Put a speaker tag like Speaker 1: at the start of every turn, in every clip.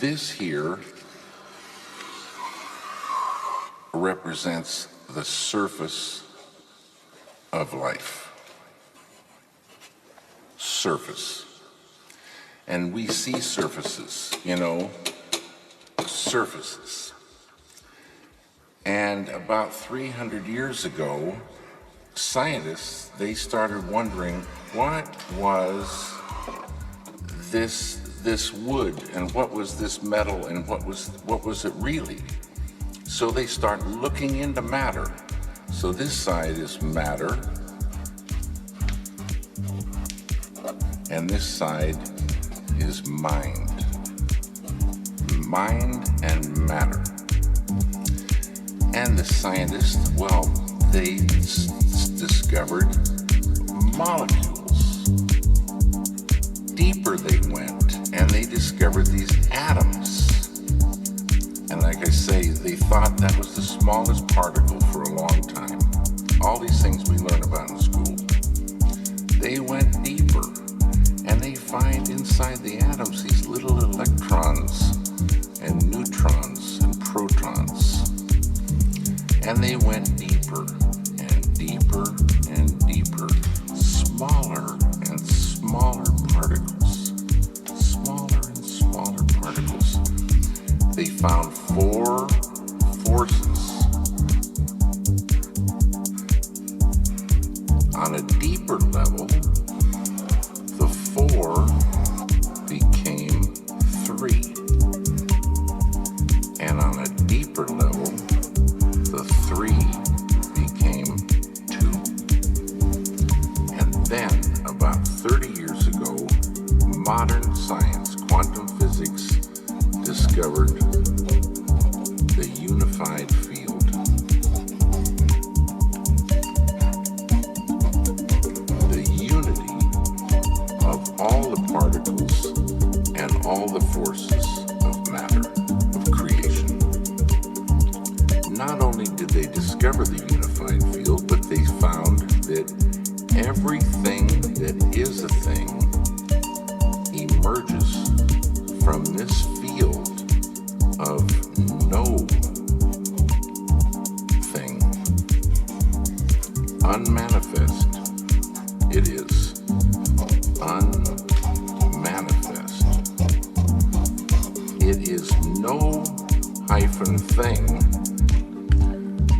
Speaker 1: This here represents the surface of life. Surface. And we see surfaces, surfaces. And about 300 years ago, scientists, they started wondering what was this wood, and what was this metal, and what was it really? So they start looking into matter. So this side is matter, and this side is mind. Mind and matter. And the scientists, well, they discovered molecules. Deeper they went, and they discovered these atoms. And like I say, they thought that was the smallest particle for a long time. All these things we learn about in school. They went deeper, and they find inside the atoms these little electrons and neutrons and protons. And they went deeper and deeper and deeper, smaller and smaller particles, smaller and smaller particles. They found 4 forces. On a deeper level, the 4 became 3. And on a deeper level, the 3 became 2. And then, about 30 years ago, modern science, quantum physics, discovered the unified field. The unity of all the particles and all the forces of matter, of creation. Not only did they discover the unified field, but they found that everything that is a thing emerges from this field of no thing. Unmanifest it is. Unmanifest. It is no hyphen thing,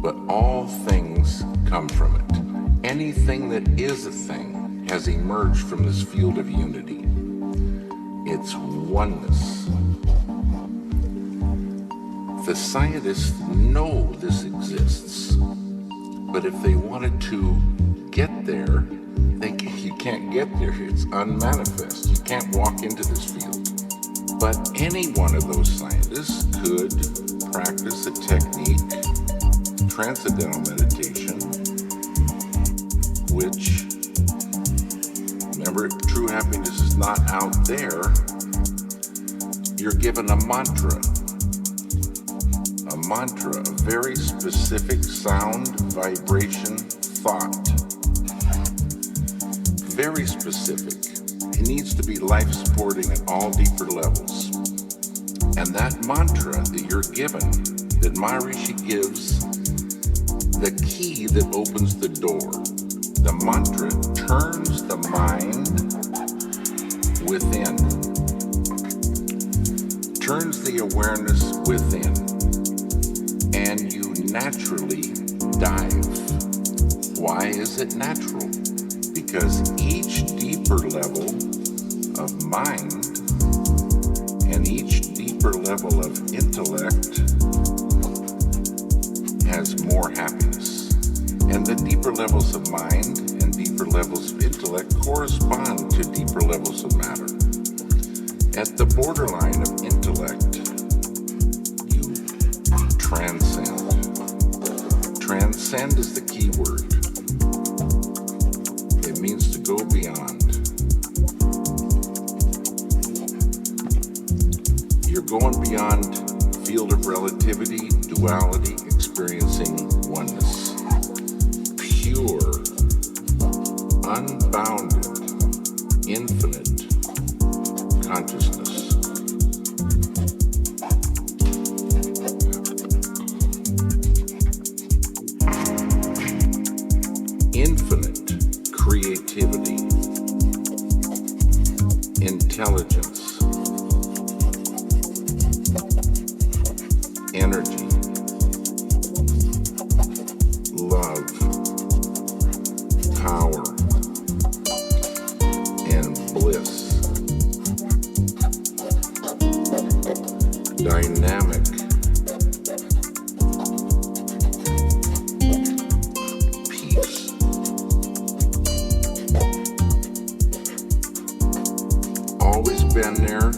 Speaker 1: but all things come from it. Anything that is a thing has emerged from this field of unity. It's oneness. The scientists know this exists, but if they wanted to get there, you can't get there. It's unmanifest. You can't walk into this field. But any one of those scientists could practice a technique, transcendental meditation, which, remember, true happiness is not out there. You're given a mantra. A mantra, a very specific sound, vibration, thought. Very specific. It needs to be life-supporting at all deeper levels. And that mantra that you're given, that Maharishi gives, the key that opens the door. The mantra turns the mind within. Turns the awareness within. And you naturally dive. Why is it natural? Because each deeper level of mind and each deeper level of intellect has more happiness. And the deeper levels of mind and deeper levels of intellect correspond to deeper levels of matter. At the borderline of intellect, you transcend. Transcend is the key word. It means to go beyond. You're going beyond field of relativity, duality, experiencing oneness. Pure, unbounded, infinite consciousness. power, and bliss. Dynamic, peace. Always been there,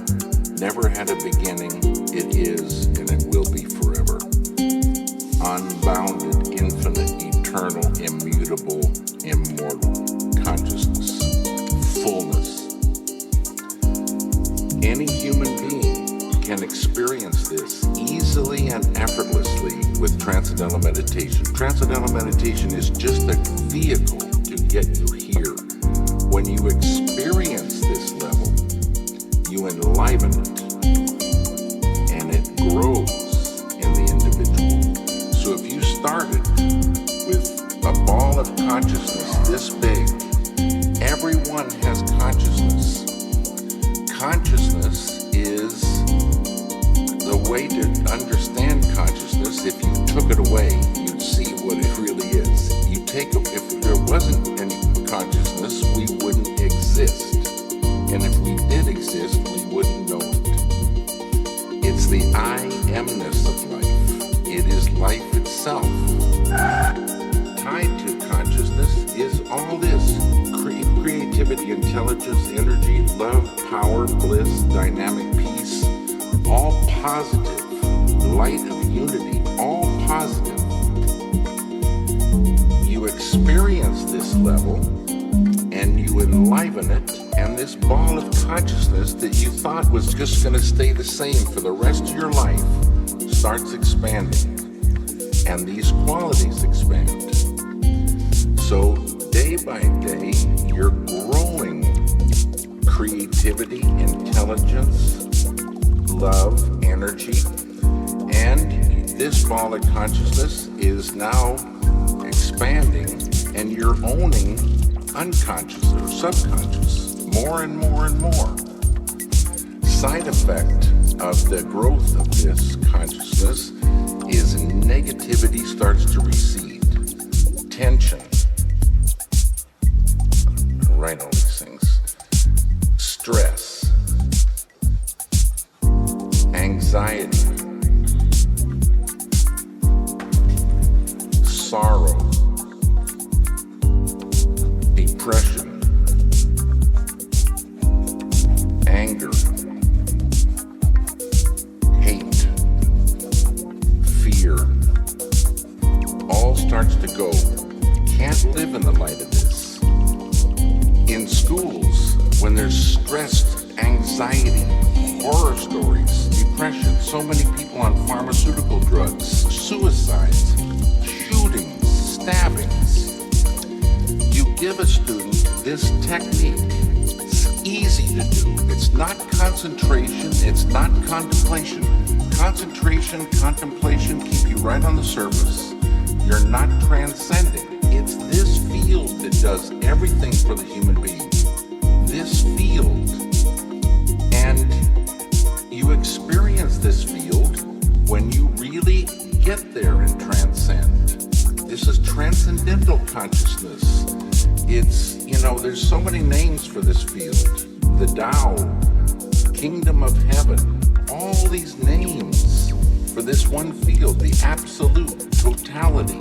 Speaker 1: never had a beginning. It is and it will be forever. Unbounded, infinite, eternal, immutable, immortal consciousness, fullness. Any human being can experience this easily and effortlessly with transcendental meditation. Transcendental meditation is just a vehicle to get you here. When you experience this level, you enliven it, and it grows in the individual. So if you started with a ball of consciousness this big, everyone has consciousness. Consciousness is the way to understand consciousness. If you took it away, you'd see what it really is. If there wasn't any consciousness, we wouldn't exist. And if we did exist, we wouldn't know it. It's the I-amness of life. It is life itself. Tied to consciousness is all this. Creativity, intelligence, energy, love, power, bliss, dynamic peace, all positive. Light of unity, all positive. You experience this level and you enliven it, and this ball of consciousness that you thought was just going to stay the same for the rest of your life starts expanding, and these qualities expand. So day by day, you're growing creativity, intelligence, love, energy, and this ball of consciousness is now expanding, and you're owning unconscious or subconscious more and more and more. Side effect of the growth of this consciousness is negativity starts to recede, tension, write all these things, stress, anxiety, sorrow, depression, anger, hate, fear, all starts to go. Can't live in the light of this. In schools, when there's stress, anxiety, horror stories, depression, so many people on pharmaceutical drugs, suicides, shootings, stabbings. You give a student this technique. It's easy to do. It's not concentration. It's not contemplation. Concentration, contemplation keep you right on the surface. You're not transcending. It's this field that does everything for the human being. This field. And you experience this field when you really get there and transcend. This is transcendental consciousness. It's, there's so many names for this field. The Tao, Kingdom of Heaven, all these names for this one field, the absolute totality.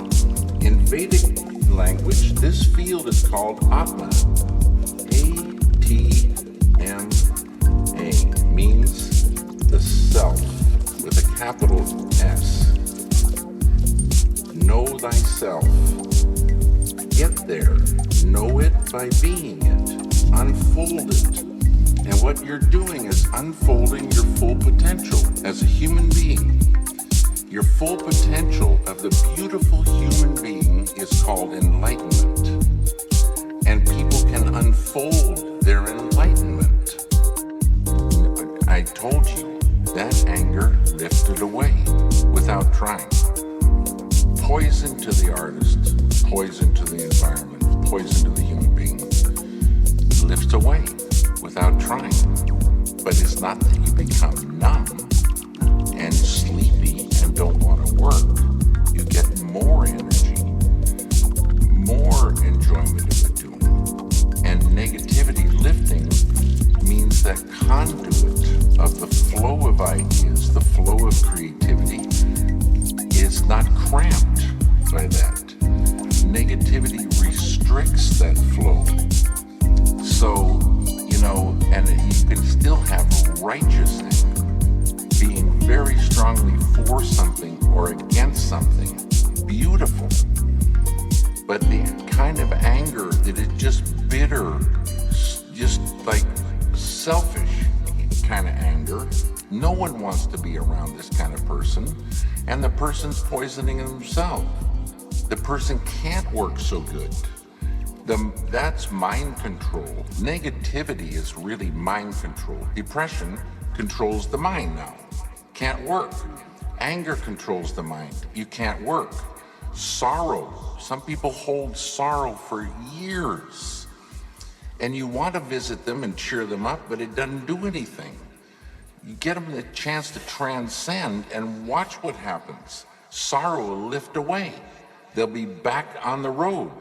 Speaker 1: In Vedic language, this field is called Atma. A-T-M-A means the self with a capital S. Know thyself. Get there. Know it by being it. Unfold it. And what you're doing is unfolding your full potential as a human being. Your full potential of the beautiful human being is called enlightenment. And people can unfold their enlightenment. I told you, that anger lifted away without trying. Poison to the artist, poison to the environment, poison to the human being, lifts away without trying. But it's not that you become numb and sleepy and don't want to work. You get more energy, more enjoyment in the doing. it is just bitter, just like selfish kind of anger. No one wants to be around this kind of person, and the person's poisoning himself. The person can't work so good. That's mind control. Negativity is really mind control. Depression controls the mind now. Can't work. Anger controls the mind. You can't work. Sorrow. Some people hold sorrow for years. And you want to visit them and cheer them up, but it doesn't do anything. You get them the chance to transcend and watch what happens. Sorrow will lift away. They'll be back on the road.